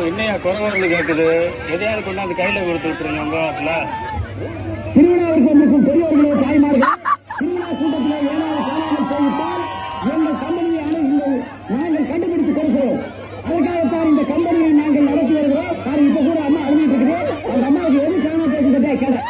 என்னையா குறவர்கள் கேட்குது? எதையாவது கொண்டாந்து கையில கொடுத்து விட்டுருங்க உங்க வாட்டில. திருவிழாவிற்கு பெரியவர்களே தாய்மார்கள், திருவிழா கூட்டத்தில் ஏதாவது காணாமல் போய்விட்டால் எங்கள் கம்பெனியை நாங்கள் கண்டுபிடித்து கொடுக்கிறோம். அதுக்காகத்தான் இந்த கம்பெனியை நாங்கள் நடத்தி வருகிறோம். இப்ப கூட அம்மா அழுதிட்டு இருக்கிறேன். அந்த அம்மாவுக்கு எது காணாம போச்சுக்கிட்டே கேட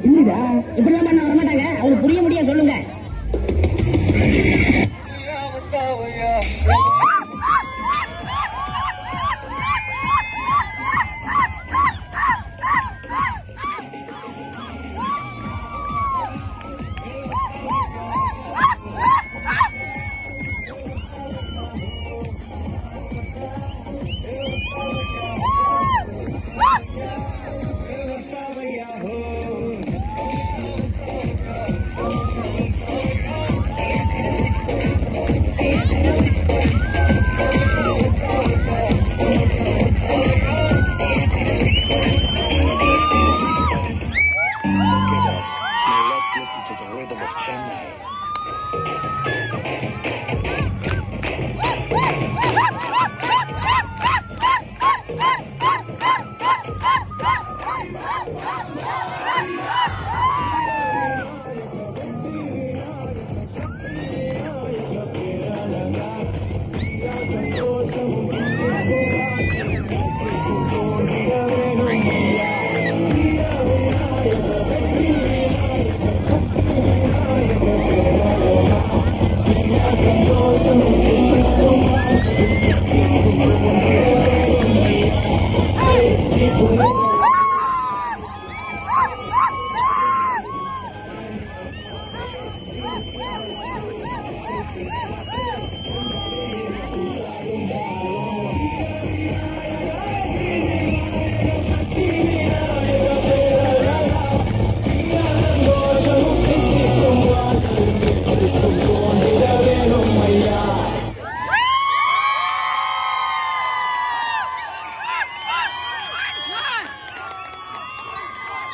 இல்லடா, இப்படிலாம் பண்ண வரமாட்டாங்க. அவனுக்கு புரிய முடியாது சொல்லுங்க. Listen to the rhythm of Chennai.